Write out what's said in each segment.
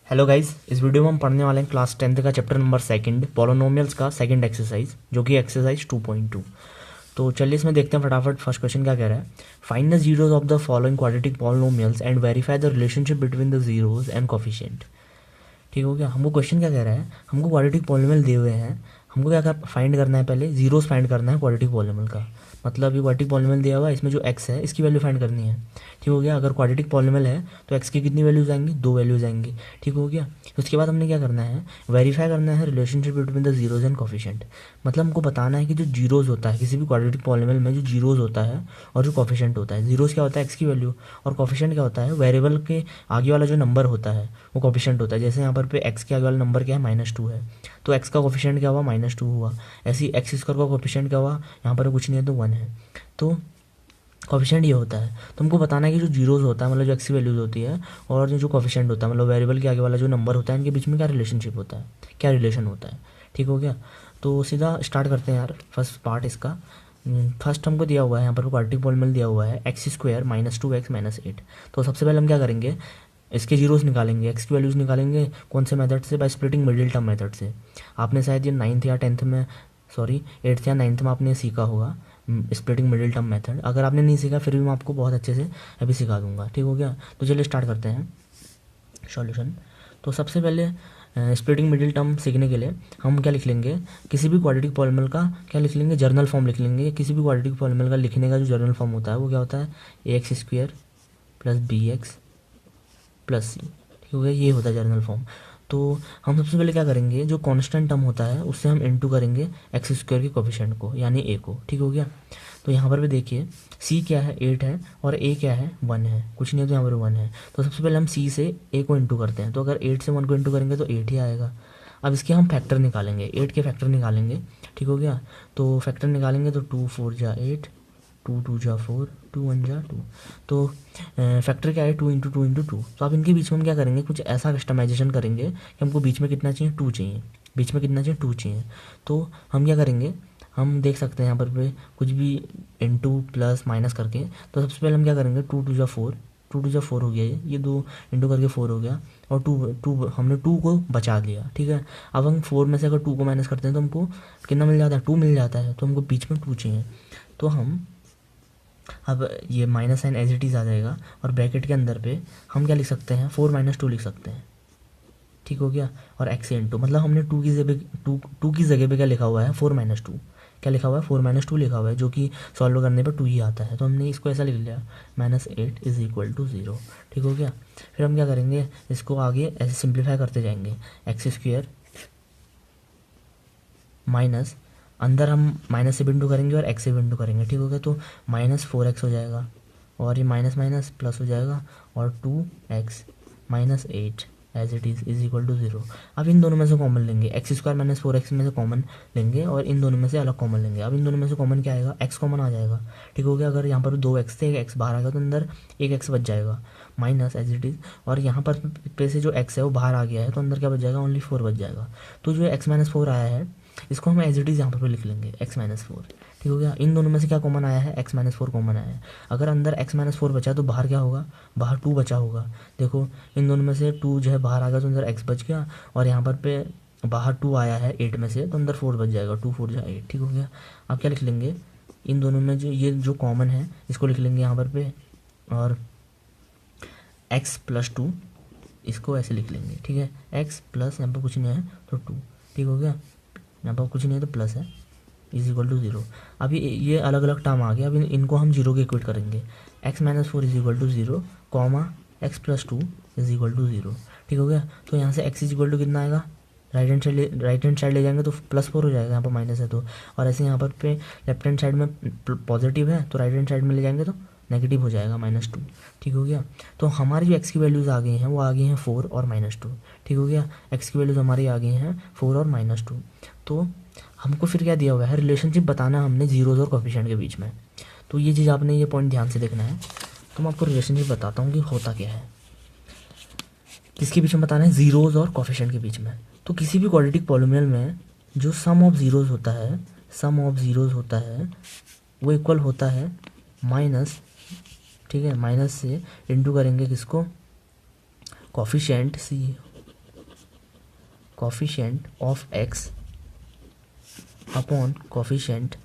Hello guys, इस video में हम पढ़ने वाले हैं क्लास 10th का चैप्टर नंबर सेकंड पॉलिनोमियल्स का सेकंड एक्सरसाइज, जो कि एक्सरसाइज 2.2। तो चलिए इसमें देखते हैं फटाफट। फर्स्ट क्वेश्चन क्या कह रहा है, find the zeros of the following quadratic polynomials and verify the relationship between the zeros and coefficient. ठीक हो गया। हमको क्वेश्चन क्या कह रहा है, हमको क्वाड्रेटिक पॉलिनोमियल दिए हुए हैं, हमको क्या क्या फाइंड करना है, पहले जीरोस फाइंड करना है क्वाड्रेटिक पॉलिनोमियल का। मतलब ये क्वाड्रेटिक पॉलिनोमियल दिया हुआ है, इसमें जो एक्स है इसकी वैल्यू फाइंड करनी है। ठीक हो गया। अगर क्वाड्रेटिक पॉलिनोमियल है तो एक्स की कितनी वैल्यूज आएंगी, दो वैल्यूज आएंगी। ठीक हो गया। उसके बाद हमने क्या करना है, वेरीफाई करना है relationship between the zeros and coefficient. मतलब हमको बताना है कि जो जीरोज होता है किसी भी क्वाड्रेटिक पॉलिनोमियल में, जो जीरोज होता है और जो कोफिशिएंट होता है, जीरोज क्या होता है एक्स की वैल्यू, और कोफिशिएंट क्या होता है वेरिएबल के आगे वाला जो नंबर होता है वो कोफिशिएंट होता है। जैसे यहाँ पर पे एक्स के आगे वाला नंबर क्या है, -2 है, तो एक्स का कोफिशिएंट क्या हुआ, -2 हुआ। ऐसे ही एक्स स्क्वायर का कोफिशिएंट क्या हुआ, यहाँ पर कुछ नहीं है तो 1 है, तो कोफिशिएंट ये होता है। तो हमको बताना है कि जो जीरोज होता है मतलब जो एक्स की वैल्यूज होती है, और जो कोफिशिएंट होता है मतलब वेरिएबल के आगे वाला जो नंबर होता है, इनके बीच में क्या रिलेशनशिप होता है, क्या रिलेशन होता है। ठीक हो गया। तो सीधा स्टार्ट करते हैं यार, फर्स्ट पार्ट इसका। फर्स्ट हमको दिया हुआ है यहाँ पर क्वाड्रेटिक पॉलिनोमियल दिया हुआ है एक्स स्क्वायर -2x -8। तो सबसे पहले हम क्या करेंगे, इसके जीरोस निकालेंगे, एक्स की वैल्यूज़ निकालेंगे। कौन से मेथड से, by splitting middle term method से। आपने शायद ये 9th या 10th में, सॉरी 8th या 9th में आपने सीखा होगा स्प्लिटिंग मिडिल टर्म मेथड। अगर आपने नहीं सीखा फिर भी मैं आपको बहुत अच्छे से अभी सिखा दूंगा। ठीक हो गया। तो चलिए स्टार्ट करते हैं सॉल्यूशन। तो सबसे पहले स्प्लिटिंग मिडिल टर्म सीखने के लिए हम क्या लिख लेंगे, किसी भी क्वाड्रेटिक पॉलिनोमियल का क्या लिख लेंगे, जर्नल फॉर्म लिख लेंगे। किसी भी क्वाड्रेटिक पॉलिनोमियल का लिखने का जो जर्नल फॉर्म होता है वो क्या होता है, ax² + bx + c। ठीक हो गया, ये होता है जर्नल फॉर्म। तो हम सबसे पहले क्या करेंगे, जो कांस्टेंट टर्म होता है उससे हम इनटू करेंगे x² के कोफिशिएंट को, यानी a को। ठीक हो गया। तो यहाँ पर भी देखिए c क्या है, 8 है, और a क्या है, 1 है, कुछ नहीं है तो यहाँ पर 1 है। तो सबसे पहले हम c से a को इंटू करते हैं, तो अगर 8 से 1 को इंटू करेंगे तो 8 ही आएगा। अब इसके हम फैक्टर निकालेंगे, 8 के फैक्टर निकालेंगे। ठीक हो गया। तो फैक्टर निकालेंगे तो 2 4 जा 8, 2 2 जा 4, 2 1 जा 2। तो फैक्टर क्या है, 2 × 2 × 2। तो अब इनके बीच में हम क्या करेंगे, कुछ ऐसा कस्टमाइजेशन करेंगे कि हमको बीच में कितना चाहिए, 2 चाहिए, बीच में कितना चाहिए, 2 चाहिए। तो हम क्या करेंगे, हम देख सकते हैं यहाँ पर पे कुछ भी इंटू प्लस माइनस करके। तो सबसे पहले हम क्या करेंगे, 2 2 जा 4, 2 2 जा 4 हो गया, ये 2 इंटू करके 4 हो गया, और 2 हमने 2 को बचा लिया। ठीक है। अब हम 4 में से अगर 2 को माइनस करते हैं तो हमको कितना मिल जाता है, 2 मिल जाता है। तो हमको बीच में 2 चाहिए। तो हम अब ये minus sign as it is आ जाएगा, और ब्रैकेट के अंदर पे हम क्या लिख सकते हैं, 4 - 2 लिख सकते हैं। ठीक हो गया। और एक्स इंटू, मतलब हमने 2 की जगह, 2 की जगह पे क्या लिखा हुआ है, 4 - 2। क्या लिखा हुआ है, 4 - 2 लिखा हुआ है, जो कि सॉल्व करने पर 2 ही आता है। तो हमने इसको ऐसा लिख लिया, -8 = 0। ठीक हो गया। फिर हम क्या करेंगे, इसको आगे ऐसे सिंप्लीफाई करते जाएंगे, x² माइनस, अंदर हम माइनस से बिंदु करेंगे और एक्स से बिंदु करेंगे। ठीक हो गया। तो -4x हो जाएगा, और ये माइनस माइनस प्लस हो जाएगा, और 2x -8 एज इट इज़ = 0। अब इन दोनों में से कॉमन लेंगे, x² - 4x में से कॉमन लेंगे, और इन दोनों में से अलग कॉमन लेंगे। अब इन दोनों में से कॉमन क्या आएगा, x कॉमन आ जाएगा। ठीक हो गया। अगर यहाँ पर 2x थे, x बाहर आएगा तो अंदर एक x बच जाएगा, माइनस एज इट इज़, और यहाँ पर पे से जो x है वो बाहर आ गया है तो अंदर क्या बच जाएगा, ओनली 4 बच जाएगा। तो जो x - 4 आया है इसको हम एज इट इज़ यहाँ पर लिख लेंगे, x - 4। ठीक हो गया। इन दोनों में से क्या कॉमन आया है, x - 4 कॉमन आया है। अगर अंदर x - 4 बचा तो बाहर क्या होगा, बाहर 2 बचा होगा। देखो इन दोनों में से 2 जो है बाहर आ गया तो अंदर x बच गया, और यहाँ पर पे बाहर 2 आया है 8 में से, तो अंदर 4 बच जाएगा, 2 4 जा 8। ठीक हो गया। अब क्या लिख लेंगे, इन दोनों में जो ये जो कॉमन है इसको लिख लेंगे यहाँ पर पे, और x + 2 इसको ऐसे लिख लेंगे। ठीक है। x प्लस, यहाँ पर कुछ नहीं है तो 2। ठीक हो गया। यहाँ पर कुछ नहीं है तो प्लस है, = 0। अभी ये अलग अलग टर्म आ गया, अभी इनको हम 0 के इक्वेट करेंगे, x - 4 = 0, x + 2 = 0। ठीक हो गया। तो यहाँ से x = कितना आएगा, राइट हैंड साइड ले जाएंगे तो +4 हो जाएगा, यहाँ पर माइनस है तो, और ऐसे यहाँ पर पे लेफ्ट हैंड साइड में पॉजिटिव है तो राइट हैंड साइड में ले जाएंगे तो नेगेटिव हो जाएगा, -2। ठीक हो गया। तो हमारी जो x की वैल्यूज़ आ गई हैं वो आ गई हैं 4 और -2। ठीक हो गया। x की वैल्यूज़ हमारी आ गई हैं 4 और -2। तो हमको फिर क्या दिया हुआ है, रिलेशनशिप बताना हमने जीरोज़ और कोफिशिएंट के बीच में। तो ये चीज़ आपने ये पॉइंट ध्यान से देखना है। तो मैं आपको रिलेशनशिप बताता हूँ कि होता क्या है, किसके बीच में बताना है, जीरोज़ और कोफिशिएंट के बीच में। तो किसी भी क्वाड्रेटिक पॉलिनोमियल में जो सम ऑफ ज़ीरोज़ होता है, सम ऑफ ज़ीरोज़ होता है वो इक्वल होता है माइनस, ठीक है, माइनस से इंटू करेंगे किसको, coefficient c, coefficient of x upon coefficient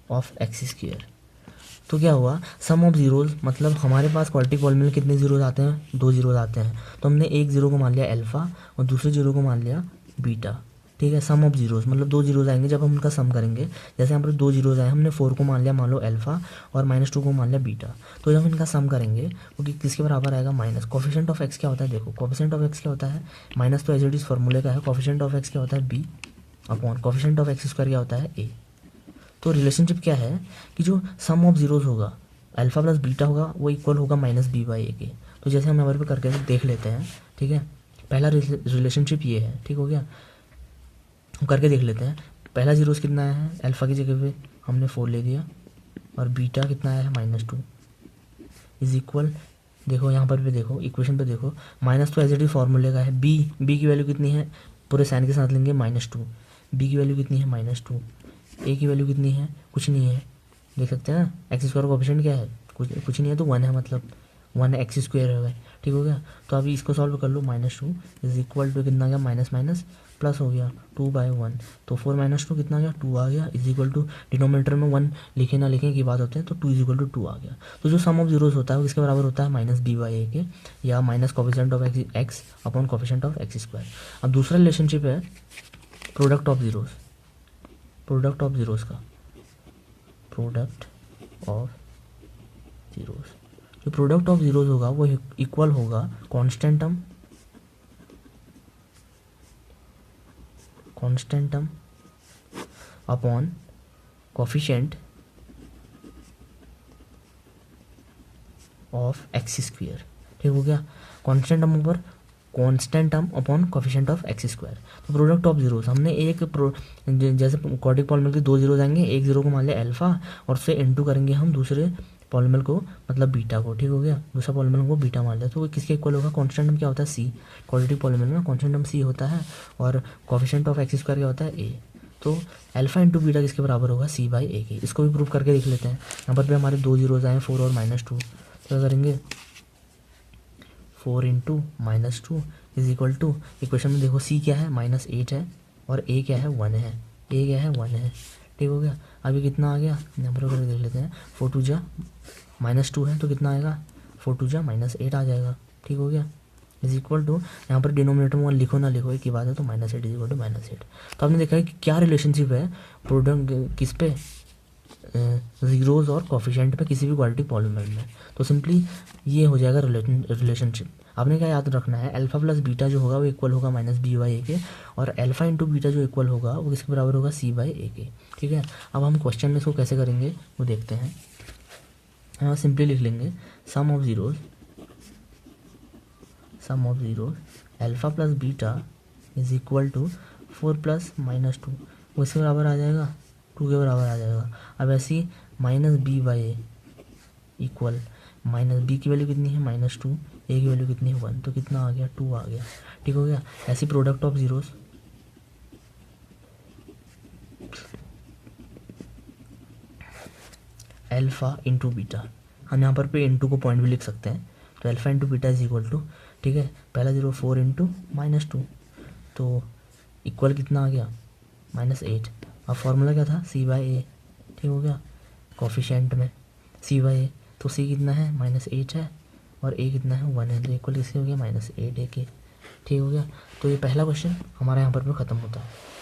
of x square. तो क्या हुआ, सम ऑफ जीरोज, मतलब हमारे पास क्वाड्रेटिक पॉलिनोमियल कितने जीरोज आते हैं, 2 जीरोज आते हैं। तो हमने एक जीरो को मान लिया अल्फा और दूसरे जीरो को मान लिया बीटा। ठीक है, सम ऑफ जीरोज मतलब 2 जीरोज आएंगे जब हम उनका सम करेंगे। जैसे यहाँ पर 2 जीरोज आए, हमने 4 को मान लिया मान लो अल्फा और -2 को मान लिया बीटा। तो जब हम इनका सम करेंगे तो किसके बराबर आएगा, माइनस। कोफिशिएंट ऑफ एक्स क्या होता है, देखो कोफिशिएंट ऑफ एक्स क्या होता है, माइनस तो एज इट इज फॉर्मूले का है। कोफिशिएंट ऑफ एक्स क्या होता है, b upon coefficient of x square क्या होता है, ए। तो रिलेशनशिप क्या है कि जो सम ऑफ जीरोज होगा अल्फा प्लस बीटा होगा वो इक्वल होगा -b/a के। तो जैसे हम यहाँ पर करके देख लेते हैं। ठीक है, पहला रिलेशनशिप ये है, ठीक हो गया, हम करके देख लेते हैं। पहला जीरोस कितना है, अल्फा की जगह पे हमने 4 ले दिया और बीटा कितना है, -2 इज इक्वल, देखो यहाँ पर भी देखो इक्वेशन पे देखो, माइनस तो एज इट इज फॉर्मूले का है। बी की वैल्यू कितनी है, पूरे साइन के साथ लेंगे -2, बी की वैल्यू कितनी है -2, ए की वैल्यू कितनी है, कुछ नहीं है, देख सकते हैं ना। एक्स स्क्वायर कोएफिशिएंट क्या है, कुछ नहीं है, तो 1 है, मतलब 1 एक्स स्क्वायर है। ठीक हो गया, तो अभी इसको सॉल्व कर लो, -2 इज इक्वल टू कितना आ गया, माइनस माइनस प्लस हो गया 2/1, तो 4 - 2 कितना आ गया, 2 आ गया, इज इक्वल टू डिनोमिनेटर में 1 लिखे ना लिखे की बात होते हैं, तो 2 इज इक्वल टू 2 आ गया। तो जो सम ऑफ जीरोस होता है वो किसके बराबर होता है, -b/a के, या minus coefficient of x upon coefficient of x square. अब दूसरा रिलेशनशिप है product of zeros, product of zeros का, प्रोडक्ट ऑफ जीरोस, जो प्रोडक्ट ऑफ जीरोस होगा वो इक्वल होगा constant term upon coefficient of x square. ठीक हो गया, कांस्टेंट टर्म ऊपर, constant term upon coefficient of x square. तो प्रोडक्ट ऑफ जीरोस हमने जैसे क्वाड्रेटिक पॉलिनोमियल के 2 जीरोस आएंगे, एक जीरो को मान लिया अल्फा और उससे इनटू करेंगे हम दूसरे पॉलिनोमियल को, मतलब बीटा को। ठीक हो गया, दूसरा पॉलिनोमियल को बीटा मान लिया, तो वो किसके इक्वल होगा, कांस्टेंट टर्म क्या होता है, सी। क्वाड्रेटिक पॉलिनोमियल में कांस्टेंट टर्म सी होता है और कोफिशिएंट ऑफ एक्स स्क्वायर क्या होता है, ए। तो अल्फा इंटू बीटा किसके बराबर होगा, c/a के। इसको भी प्रूव करके देख लेते हैं। यहाँ पर भी हमारे 2 जीरोज आए, 4 और -2, क्या करेंगे, 4 × -2 इज इक्वल टू, इक्वेशन में देखो c क्या है, -8 है और a क्या है, 1 है, a क्या है, 1 है। ठीक हो गया, अभी कितना आ गया, यहाँ पर करके देख लेते हैं, 4 2 जा -2 है तो कितना आएगा, 4 2 जा -8 आ जाएगा। ठीक हो गया, इज इक्वल टू, यहाँ पर डिनोमिनेटर में 1 लिखो ना लिखो एक ही बात है, तो -8 इज इक्वल टू -8। तो आपने देखा है कि क्या रिलेशनशिप है प्रोडक्ट किस पे, जीरोज और कोफिशिएंट पे किसी भी क्वाड्रेटिक पॉलिनोमियल में। तो सिंपली ये हो जाएगा रिलेशनशिप। आपने क्या याद रखना है, अल्फा प्लस बीटा जो होगा वो इक्वल होगा -b/a के, और अल्फा इंटू बीटा जो इक्वल होगा वो किसके बराबर होगा, c/a के। ठीक है, अब हम क्वेश्चन में इसको कैसे करेंगे वो देखते हैं। हम सिंपली लिख लेंगे sum of zeros alpha plus beta is equal to 4 + -2, वो इसके बराबर आ जाएगा, 2 के बराबर आ जाएगा। अब ऐसी -b/a इक्वल, -b की वैल्यू कितनी है, -2, a की वैल्यू कितनी है, 1, तो कितना आ गया, 2 आ गया। ठीक हो गया, ऐसी product of zeros alpha into beta, हम यहाँ पर पे इंटू को पॉइंट भी लिख सकते हैं, तो alpha into beta is equal to, ठीक है, पहला जीरो 4 × -2, तो इक्वल कितना आ गया, -8। अब फॉर्मूला क्या था, c/a। ठीक हो गया, कोफिशिएंट में c/a, तो c कितना है, -8 है और a कितना है, 1 है, तो इक्वल किससे हो गया, -8a के। ठीक हो गया, तो ये पहला क्वेश्चन हमारा यहाँ पर ख़त्म होता है।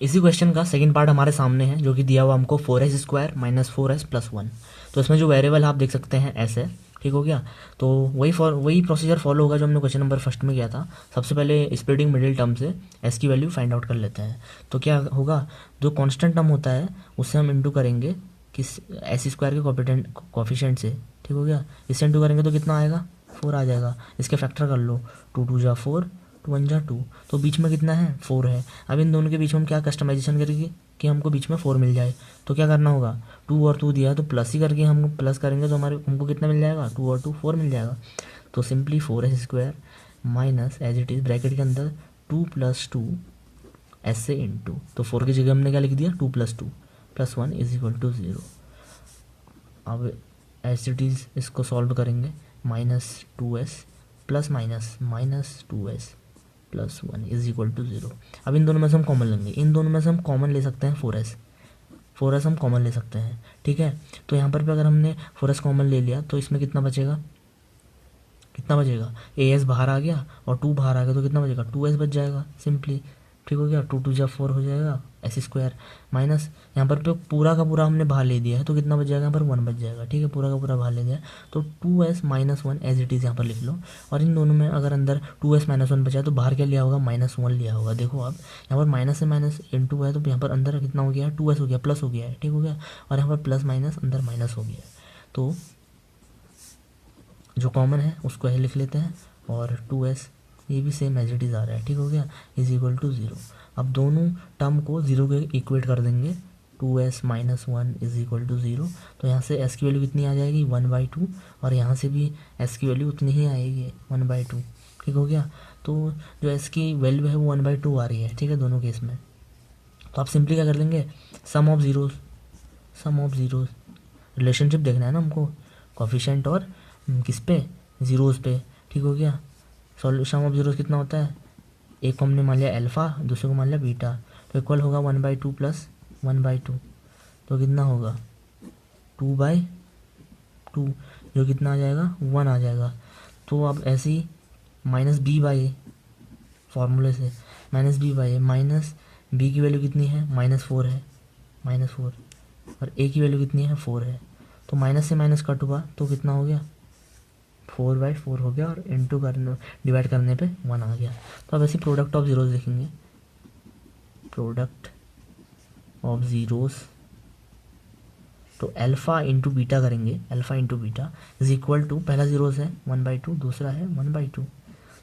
इसी क्वेश्चन का सेकंड पार्ट हमारे सामने है, जो कि दिया हुआ हमको 4s² - 4s + 1। तो इसमें जो वेरिएबल आप देख सकते हैं s है। ठीक हो गया, तो वही प्रोसीजर फॉलो होगा जो हमने क्वेश्चन नंबर फर्स्ट में किया था। सबसे पहले स्प्लिटिंग मिडिल टर्म से s की वैल्यू फाइंड आउट कर लेते हैं। तो क्या होगा, जो कांस्टेंट टर्म होता है उससे हम इंटू करेंगे किस, s² के कोफिशिएंट से। ठीक हो गया, इससे इंटू करेंगे तो कितना आएगा, 4 आ जाएगा। इसके फैक्टर कर लो, 2 2 जा 4, 2 1 जा 2, तो बीच में कितना है, 4 है। अब इन दोनों के बीच में हम क्या कस्टमाइजेशन करेंगे कि हमको बीच में 4 मिल जाए। तो क्या करना होगा, 2 और 2 दिया है तो प्लस ही करके हम प्लस करेंगे तो हमको कितना मिल जाएगा, 2 और 2 4 मिल जाएगा। तो simply 4s² minus as it is bracket के अंदर 2 + 2 s से इंटू, तो 4 की जगह हमने क्या लिख दिया, 2 + 2 + 1 इज इक्वल टू 0। अब एज इट इज़ इसको सॉल्व करेंगे, -2s plus minus minus 2s plus 1 is equal to 0। अब इन दोनों में से हम कॉमन लेंगे, इन दोनों में से हम कॉमन ले सकते हैं 4s हम कॉमन ले सकते हैं, ठीक है। तो यहाँ पर भी अगर हमने 4s कॉमन ले लिया तो इसमें कितना बचेगा, as बाहर आ गया और 2 बाहर आ गया तो कितना बचेगा, 2s बच जाएगा सिंपली, ठीक हो गया। 2 2 जा 4 हो जाएगा s स्क्वायर माइनस यहाँ पर पे पूरा का पूरा हमने बाहर ले दिया है तो कितना बच जाएगा, यहाँ पर 1 बच जाएगा, ठीक है। पूरा का पूरा बाहर ले दिया तो 2s minus 1 as it is यहाँ पर लिख लो। और इन दोनों में अगर अंदर 2s माइनस 1 बचा है तो बाहर क्या लिया होगा, -1 लिया होगा। देखो अब यहाँ पर माइनस से माइनस इनटू है तो यहाँ पर अंदर कितना हो गया है, 2s हो गया, प्लस हो गया है, ठीक हो गया। और यहाँ पर प्लस माइनस अंदर माइनस हो गया है, तो जो कॉमन है उसको ऐसे लिख लेते हैं और 2s ये भी सेम एज इट इज़ आ रहा है, ठीक हो गया, इज इक्वल टू 0। अब दोनों टर्म को 0 के इक्वेट कर देंगे, 2s minus 1 is equal to 0। तो यहाँ से s की वैल्यू कितनी आ जाएगी, 1/2, और यहाँ से भी s की वैल्यू उतनी ही आएगी, 1/2, ठीक हो गया। तो जो s की वैल्यू है वो 1/2 आ रही है, ठीक है, दोनों केस में। तो आप सिंपली क्या कर लेंगे, सम ऑफ ज़ीरोज़ रिलेशनशिप देखना है ना हमको, कोफिशिएंट और किस पे, ज़ीरोज़ पे, ठीक हो गया। सॉल्यूशन ऑफ ज़ीरोज़ कितना होता है, एक को हमने मान लिया अल्फ़ा, दूसरे को मान लिया बीटा, तो इक्वल होगा 1/2 प्लस 1/2, तो कितना होगा 2/2, जो कितना आ जाएगा 1 आ जाएगा। तो अब ऐसे ही माइनस b/a फॉर्मूले से माइनस b/a, माइनस b की वैल्यू कितनी है, -4 है, -4, और a की वैल्यू कितनी है, 4 है। तो माइनस से माइनस कट हुआ तो कितना हो गया, 4/4 हो गया, और इंटू करने डिवाइड करने पे 1 आ गया। तो अब ऐसे प्रोडक्ट ऑफ ज़ीरोज़ लिखेंगे, प्रोडक्ट ऑफ ज़ीरोज़, तो अल्फ़ा इंटू बीटा करेंगे, alpha into beta is equal to, पहला ज़ीरोज़ है 1/2, दूसरा है 1/2,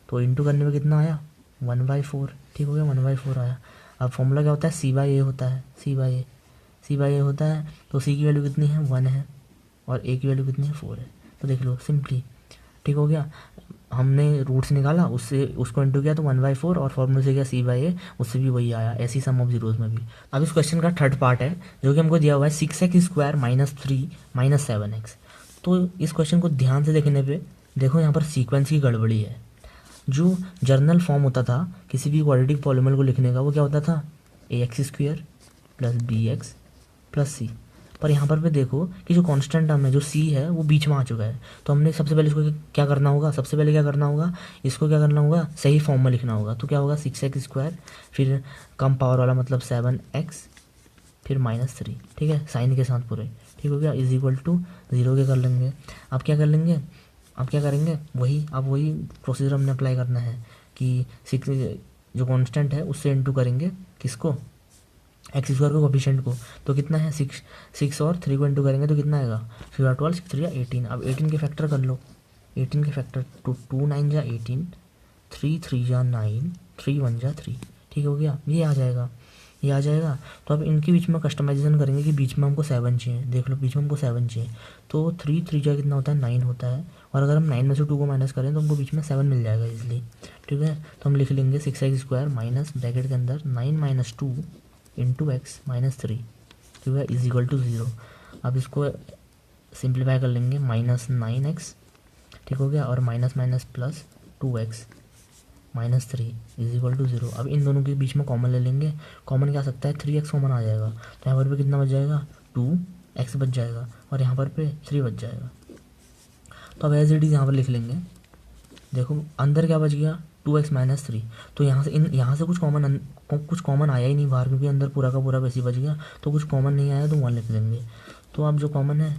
तो इंटू करने में कितना आया 1/4, ठीक हो गया, 1/4 आया। अब फॉर्मूला क्या होता है, c/a होता है, c/a होता है। तो c की वैल्यू कितनी है, 1 है, और a की वैल्यू कितनी है, 4 है। तो देख लो सिंपली, ठीक हो गया। हमने रूट्स निकाला, उससे उसको इंटू किया तो 1/4, और फॉर्मूले से गया c/a, उससे भी वही आया, ऐसी सम ऑफ ज़ीरोज़ में भी। अब इस क्वेश्चन का थर्ड पार्ट है जो कि हमको दिया हुआ है 6x² माइनस 3 माइनस 7x। तो इस क्वेश्चन को ध्यान से देखने पे देखो यहाँ पर सीक्वेंस की गड़बड़ी है। जो जर्नल फॉर्म होता था किसी भी क्वाड्रेटिक पॉलीनोमियल को लिखने का, वो क्या होता था, ax² plus bx plus c। पर यहाँ पर भी देखो कि जो कांस्टेंट टर्म है, जो c है, वो बीच में आ चुका है। तो हमने सबसे पहले इसको क्या करना होगा, इसको क्या करना होगा, सही फॉर्म में लिखना होगा। तो क्या होगा, 6x², फिर कम पावर वाला मतलब 7x, फिर -3, ठीक है, साइन के साथ पूरे, ठीक हो गया, इज इक्वल टू 0 के कर लेंगे। अब क्या करेंगे, वही प्रोसीजर हमने अप्लाई करना है कि 6 जो कांस्टेंट है उससे इंटू करेंगे किसको, x² को, कोफिशिएंट को। तो कितना है 6 और 3 को इंटू करेंगे तो कितना आएगा, 3 12 6 3 18। अब 18 के फैक्टर कर लो, 18 के फैक्टर 2 9 जा 18, 3 3 जा 9, 3 1 जा 3, ठीक हो गया, ये आ जाएगा। तो अब इनके बीच में कस्टमाइजेशन करेंगे कि बीच में हमको 7 चाहिए, देख लो बीच में हमको 7 चाहिए। तो 3 3 जा कितना होता है, 9 होता है, और अगर हम 9 में से 2 को माइनस करें तो हमको बीच में 7 मिल जाएगा इजली, ठीक है। तो हम लिख लेंगे 6x² माइनस ब्रैकेट के अंदर 9 - 2 इंटू x -3, ठीक है, इज इक्वल टू 0। अब इसको सिंप्लीफाई कर लेंगे, -9x, ठीक हो गया, और minus minus plus 2x -3 is equal to 0। अब इन दोनों के बीच में कॉमन ले लेंगे, कॉमन क्या आ सकता है, 3x कॉमन आ जाएगा, तो यहाँ पर भी कितना बच जाएगा, 2x बच जाएगा, और यहाँ पर पे 3 बच जाएगा। तो अब एज इट इज़ यहाँ पर लिख लेंगे, देखो अंदर क्या बच गया, 2x -3। तो यहाँ से कुछ कॉमन आया ही नहीं बाहर, क्योंकि अंदर पूरा का पूरा वैसे ही बच गया, तो कुछ कॉमन नहीं आया तो 1 लिख देंगे। तो अब जो कॉमन है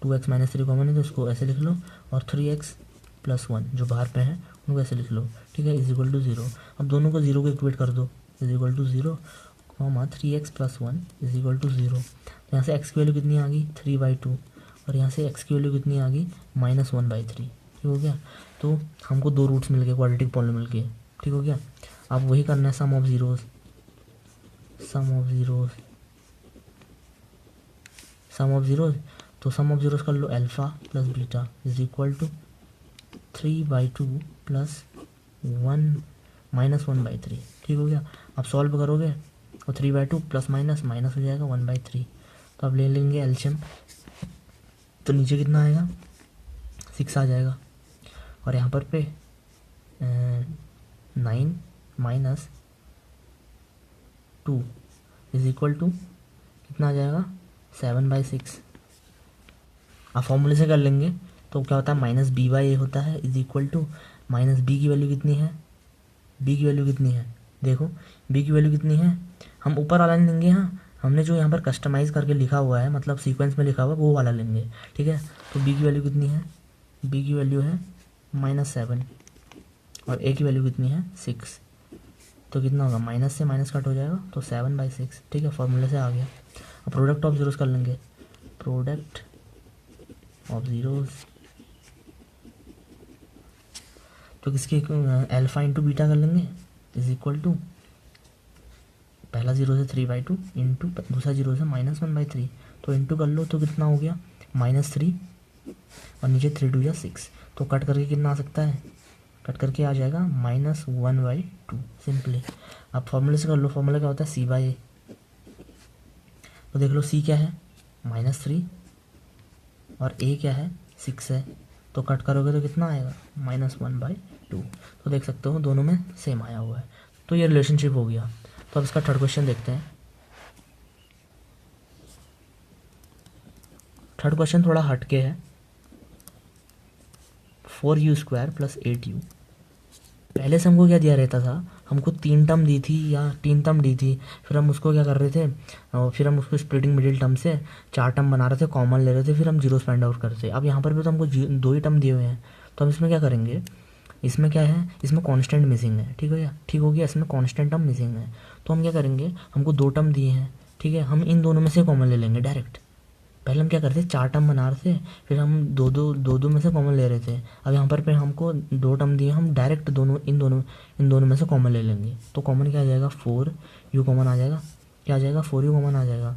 2x -3 कॉमन है, तो उसको ऐसे लिख लो, और 3x + 1 जो बाहर पे है उनको ऐसे लिख लो, ठीक है, इज इक्वल टू 0। अब दोनों को 0 को इक्वेट कर दो, is equal to 0, 3x + 1 is equal to 0। तो यहाँ से x की वैल्यू कितनी आ गई, 3/2, और यहाँ से x की वैल्यू कितनी आ गई, -1/3, ठीक हो गया। तो हमको 2 रूट्स मिल गए क्वाड्रेटिक पॉलीनोमियल के, ठीक हो गया। अब वही करना है सम ऑफ ज़ीरोज़, तो सम ऑफ ज़ीरोज़ कर लो, alpha plus beta is equal to 3/2 plus 1 -1/3, ठीक हो गया। अब सॉल्व करोगे और 3/2 प्लस माइनस हो जाएगा 1/3। तो अब ले लेंगे एलसीएम, तो नीचे कितना आएगा, 6 आ जाएगा, और यहाँ पर पे 9 माइनस 2 इज इक्वल टू कितना आ जाएगा 7/6। आप फॉर्मूले से कर लेंगे तो क्या होता है -b/a होता है is equal to minus b की वैल्यू कितनी है, बी की वैल्यू कितनी है, देखो बी की वैल्यू कितनी है, हम ऊपर वाला नहीं लेंगे, हाँ हमने जो यहाँ पर कस्टमाइज़ करके लिखा हुआ है मतलब सीक्वेंस में लिखा हुआ है वो वाला लेंगे, ठीक है। तो बी की वैल्यू कितनी है, बी की वैल्यू है -7 और ए की वैल्यू कितनी है 6। तो कितना होगा, माइनस से माइनस कट हो जाएगा तो 7/6, ठीक है, फॉर्मूले से आ गया। अब प्रोडक्ट ऑफ जीरोस कर लेंगे, प्रोडक्ट ऑफ जीरोस तो किसके अल्फा इंटू बीटा कर लेंगे इज इक्वल टू पहला जीरो से 3/2 इंटू दूसरा जीरो से -1/3, तो इंटू कर लो तो कितना हो गया -3 और नीचे 3 2 या 6, तो कट करके कितना आ सकता है, कट करके आ जाएगा -1/2 सिंपली। अब फॉर्मूले से कर लो, फॉर्मूला क्या होता है c/a, तो देख लो c क्या है -3 और a क्या है 6 है, तो कट करोगे तो कितना आएगा -1/2। तो देख सकते हो दोनों में सेम आया हुआ है, तो ये रिलेशनशिप हो गया। तो अब इसका थर्ड क्वेश्चन देखते हैं। थर्ड क्वेश्चन थोड़ा हटके है, 4u² + 8u। पहले से हमको क्या दिया रहता था, हमको 3 टर्म दी थी या 3 टर्म दी थी, फिर हम उसको क्या कर रहे थे, और फिर हम उसको स्प्लिटिंग मिडिल टर्म से 4 टर्म बना रहे थे, कॉमन ले रहे थे, फिर हम जीरो फाइंड आउट करते। अब यहाँ पर भी तो हमको 2 ही टर्म दिए हुए हैं, तो हम इसमें क्या करेंगे, इसमें क्या है, इसमें कांस्टेंट मिसिंग है, ठीक है क्या, ठीक हो गया, इसमें कांस्टेंट टर्म मिसिंग है। तो हम क्या करेंगे, हमको 2 टर्म दिए हैं, ठीक है, हम इन दोनों में से कॉमन ले लेंगे डायरेक्ट। पहले हम क्या करते थे 4 टर्म बना रहे थे, फिर हम दो में से कॉमन ले रहे थे। अब यहाँ पर हमको 2 टर्म दिए, हम डायरेक्ट इन दोनों में से कॉमन ले लेंगे। तो कॉमन क्या आ जाएगा 4u कॉमन आ जाएगा, क्या आ जाएगा 4u कॉमन आ जाएगा।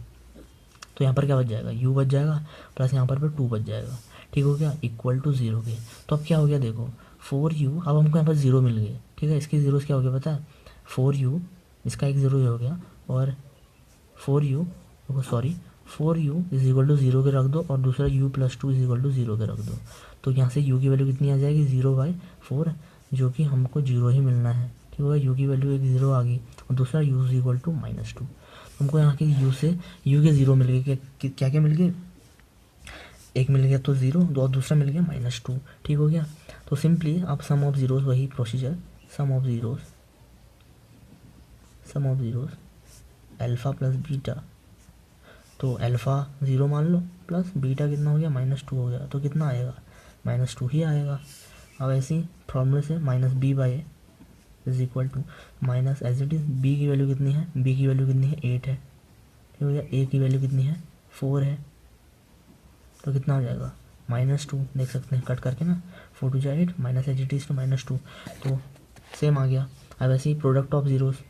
तो यहाँ पर क्या बच जाएगा u बच जाएगा प्लस यहाँ पर 2 बच जाएगा, ठीक हो गया, इक्वल टू 0 के। तो अब क्या हो गया देखो 4u, अब हमको यहाँ पर 0 मिल गए, ठीक है, इसकी जीरोस क्या हो गया पता है 4u, इसका एक 0 हो गया, और 4u इज इक्वल टू 0 के रख दो, और दूसरा u + 2 इज इक्वल टू 0 के रख दो। तो यहाँ से u की वैल्यू कितनी आ जाएगी 0/4, जो कि हमको 0 ही मिलना है, ठीक होगा, u की वैल्यू एक 0 आ गई, और दूसरा u इज इक्वल टू -2। हमको यहाँ के u के 0 मिल गए, क्या क्या मिल गए, एक मिल गया तो 0, और दूसरा मिल गया -2, ठीक हो गया। तो सिंपली अब सम ऑफ जीरोस, वही procedure, sum of zeros alpha plus beta, तो अल्फ़ा 0 मान लो प्लस बीटा कितना हो गया -2 हो गया, तो कितना आएगा -2 ही आएगा। अब ऐसे ही फॉर्मूले से -b/a is equal to minus as it is, b की वैल्यू कितनी है, b की वैल्यू कितनी है 8 है, ठीक हो गया, a की वैल्यू कितनी है 4 है, तो कितना हो जाएगा -2, देख सकते हैं कट करके ना, 4 2 8 minus as it is two -2, तो सेम आ गया। अब ऐसे ही प्रोडक्ट ऑफ जीरोस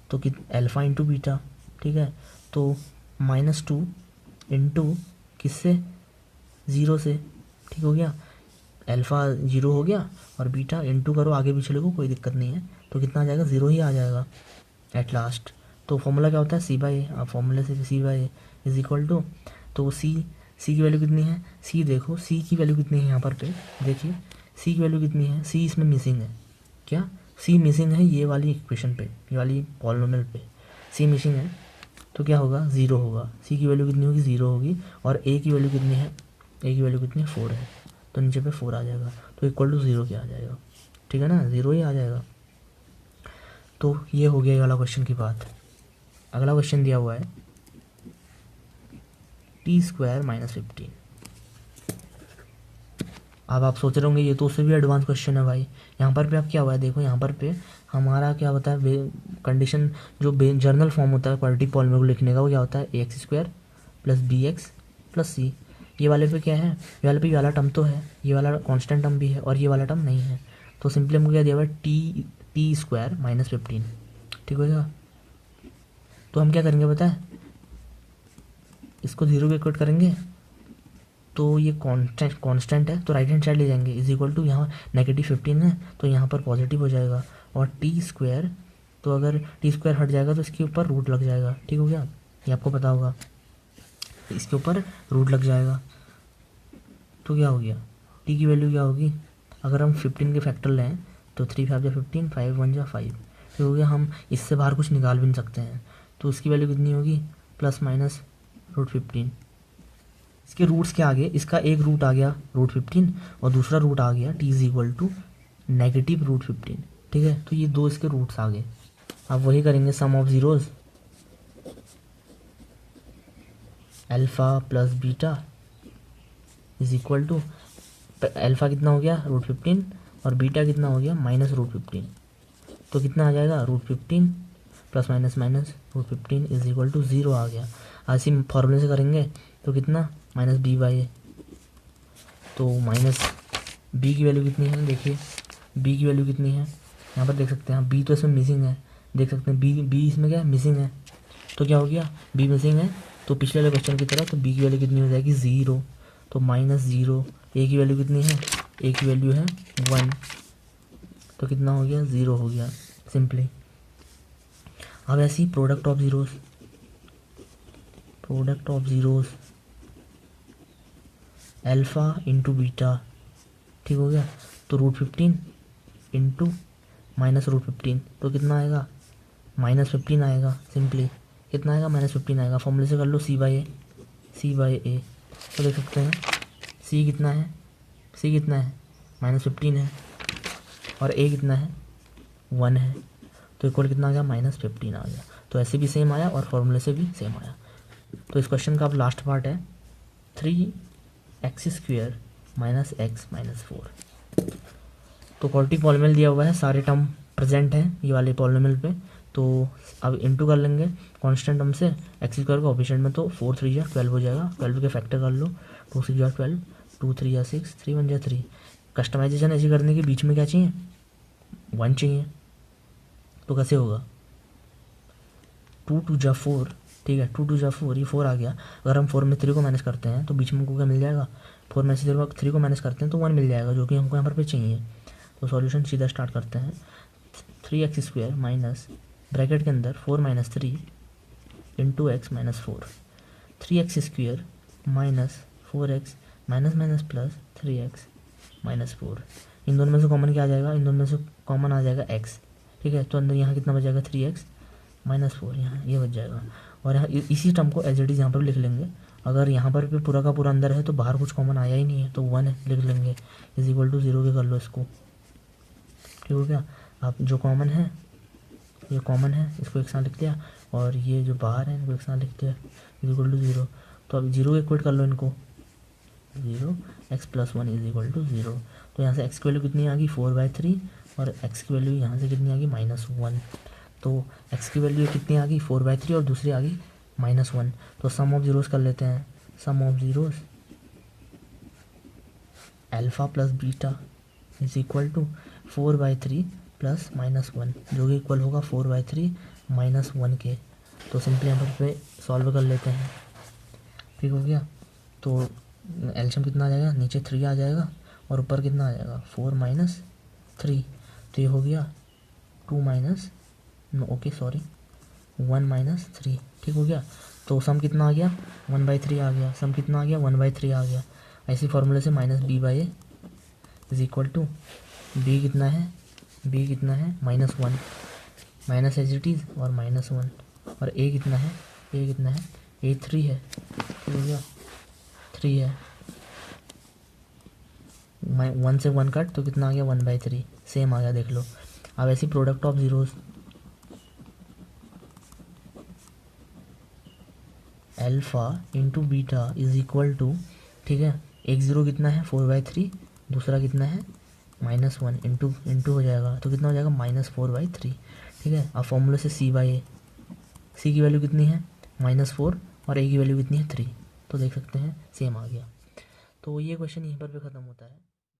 तो कि अल्फ़ा इंटू बीटा, ठीक है, तो -2 इंटू किससे 0 से, ठीक हो गया, अल्फ़ा 0 हो गया और बीटा इंटू करो आगे पिछले को, कोई दिक्कत नहीं है, तो कितना आ जाएगा 0 ही आ जाएगा एट लास्ट। तो फॉर्मूला क्या होता है c/a, आप फॉर्मूले से c/a इज इक्वल टू, तो c की वैल्यू कितनी है, c देखो c की वैल्यू कितनी है, यहाँ पर पे देखिए c की वैल्यू कितनी है, c इसमें मिसिंग है, क्या c मिसिंग है, ये वाली इक्वेशन पे, ये वाली पॉलिनोमियल पे c मिसिंग है, तो क्या होगा 0 होगा, c की वैल्यू कितनी होगी 0 होगी, और a की वैल्यू कितनी है, a की वैल्यू कितनी है 4 है, तो नीचे पे 4 आ जाएगा, तो इक्वल टू 0 क्या आ जाएगा, ठीक है ना, 0 ही आ जाएगा। तो ये हो गया ये वाला क्वेश्चन की बात। अगला क्वेश्चन दिया हुआ है t² - 15। अब आप सोच रहे होंगे ये तो उससे भी एडवांस क्वेश्चन है भाई, यहाँ पर पे अब क्या हुआ है देखो, यहाँ पर पे हमारा क्या होता है कंडीशन, जो जर्नल फॉर्म होता है क्वाड्रेटिक पॉलिनोमियल को लिखने का, वो क्या होता है ax² + bx + c। ये वाले पे क्या है, ये वाले पे ये वाला टर्म तो है, ये वाला कांस्टेंट टर्म भी है, और ये वाला टर्म नहीं है, तो सिंपली हमको क्या दिया हुआ है t² - 15, ठीक हो गया। तो हम क्या करेंगे पता है, इसको 0 के इक्वेट करेंगे, तो ये कांस्टेंट है, तो राइट हैंड साइड ले जाएंगे, इज इक्वल टू यहाँ -15 है, तो यहाँ पर पॉजिटिव हो जाएगा, और t², तो अगर t² हट जाएगा तो इसके ऊपर रूट लग जाएगा, ठीक हो गया, ये आपको पता होगा। इसके ऊपर रूट लग जाएगा, तो क्या हो गया, टी की वैल्यू क्या होगी, अगर हम 15 के फैक्टर लें तो 3 5 जा 15, 5 1 जा 5, फिर हो गया, हम इससे बाहर कुछ निकाल भी नहीं सकते हैं, तो उसकी वैल्यू कितनी होगी, प्लस माइनस √15। इसके रूट्स क्या आ गए, इसका एक रूट आ गया √15 और दूसरा रूट आ गया t = -√15, ठीक है। तो ये दो इसके रूट्स आ गए। अब वही करेंगे, sum of zeros, alpha plus beta = alpha कितना हो गया √15 और बीटा कितना हो गया -√15, तो कितना आ जाएगा √15 प्लस माइनस √15 = 0 आ गया। ऐसे फॉर्मूले से करेंगे तो कितना -b/a, तो माइनस b की वैल्यू कितनी है, देखिए b की वैल्यू कितनी है, यहाँ पर देख सकते हैं, b तो इसमें मिसिंग है, देख सकते हैं b इसमें क्या है, मिसिंग है, तो क्या हो गया, b मिसिंग है, तो पिछले वाले क्वेश्चन की तरह, तो b की वैल्यू कितनी हो जाएगी 0, तो -0, a की वैल्यू कितनी है, a की वैल्यू है 1, तो कितना हो गया 0 हो गया सिंपली। अब ऐसे ही product of zeros alpha into beta, ठीक हो गया, तो √15 इंटू -√15, तो कितना आएगा -15 आएगा सिंपली, कितना आएगा -15 आएगा। फॉर्मूले से कर लो c/a, तो देख सकते हैं c कितना है, -15 है और a कितना है 1 है, तो इक्वल कितना आ गया -15 आ गया। तो ऐसे भी सेम आया और फॉर्मूले से भी सेम आया। तो इस क्वेश्चन का अब लास्ट पार्ट है 3x² - x - 4। तो क्वाड्रेटिक पॉलिनोमियल दिया हुआ है, सारे टर्म प्रेजेंट हैं ये वाले पॉलिनोमियल पे, तो अब इंटू कर लेंगे कांस्टेंट टर्म से, x² का कोफिशिएंट में, तो 4 3 जा 12 हो जाएगा, 12 के फैक्टर कर लो, 2 6 जा 12, 2 3 जा 6, 3 1 जा 3। कस्टमाइजेशन ऐसे करने के बीच में क्या चाहिए, 1 चाहिए, तो कैसे होगा, 2 2 जा 4, ठीक है, 2 2 जा 4, ये 4 आ गया। अगर हम 4 में 3 को माइनस करते हैं तो बीच में हमको क्या मिल जाएगा, 4 में से 3 को माइनस करते हैं तो 1 मिल जाएगा, जो कि हमको यहाँ पर चाहिए। तो सॉल्यूशन सीधा स्टार्ट करते हैं, 3x² माइनस ब्रैकेट के अंदर 4 - 3 into x - 4, 3x² minus 4x minus plus 3x - 4, इन दोनों में से कॉमन क्या आ जाएगा, इन दोनों में से कॉमन आ जाएगा x, ठीक है। तो अंदर यहाँ कितना बच जाएगा 3x - 4, यहाँ ये बच जाएगा। और यहाँ इसी टर्म को एज इट इज़ यहाँ पर लिख लेंगे, अगर यहाँ पर भी पूरा का पूरा अंदर है तो बाहर कुछ कॉमन आया ही नहीं है, तो 1 लिख लेंगे, = 0 के कर लो इसको, ठीक हो गया। अब जो कॉमन है, ये कॉमन है, इसको एक साथ लिख दिया, और ये जो बाहर है इनको एक साथ लिख दिया, = 0। तो अब 0 इक्वेट कर लो इनको, 0 x + 1 = 0। तो यहाँ से x की वैल्यू कितनी आ गई 4/3 और x की वैल्यू यहाँ से कितनी आ गई -1। तो x की वैल्यू कितनी आ गई 4/3 और दूसरी आ गई -1। तो सम ऑफ ज़ीरोज़ कर लेते हैं, sum of zeros alpha plus beta = 4/3 plus -1, जो कि इक्वल होगा 4/3 -1 के। तो सिंपली यहाँ पर सॉल्व कर लेते हैं, ठीक हो गया। तो एलसीएम कितना आ जाएगा, नीचे 3 आ जाएगा और ऊपर कितना आ जाएगा 4 - 3, तो ये हो गया 1 - 3, ठीक हो गया। तो सम कितना आ गया 1/3 आ गया, सम कितना आ गया 1/3 आ गया। ऐसी फॉर्मूले से -b/a = b कितना है, -1 माइनस एज इट इज़ और -1, और a कितना है, a 3 है, ठीक हो गया, 3 है, 1 से 1 कट, तो कितना आ गया 1/3, सेम आ गया, देख लो। अब ऐसी product of zeros alpha into beta = ठीक है, एक ज़ीरो कितना है 4/3, दूसरा कितना है -1, इंटू हो जाएगा, तो कितना हो जाएगा -4/3, ठीक है। अब फॉर्मूले से c/a, c की वैल्यू कितनी है -4 और a की वैल्यू कितनी है 3, तो देख सकते हैं सेम आ गया। तो ये क्वेश्चन यहीं पर ख़त्म होता है।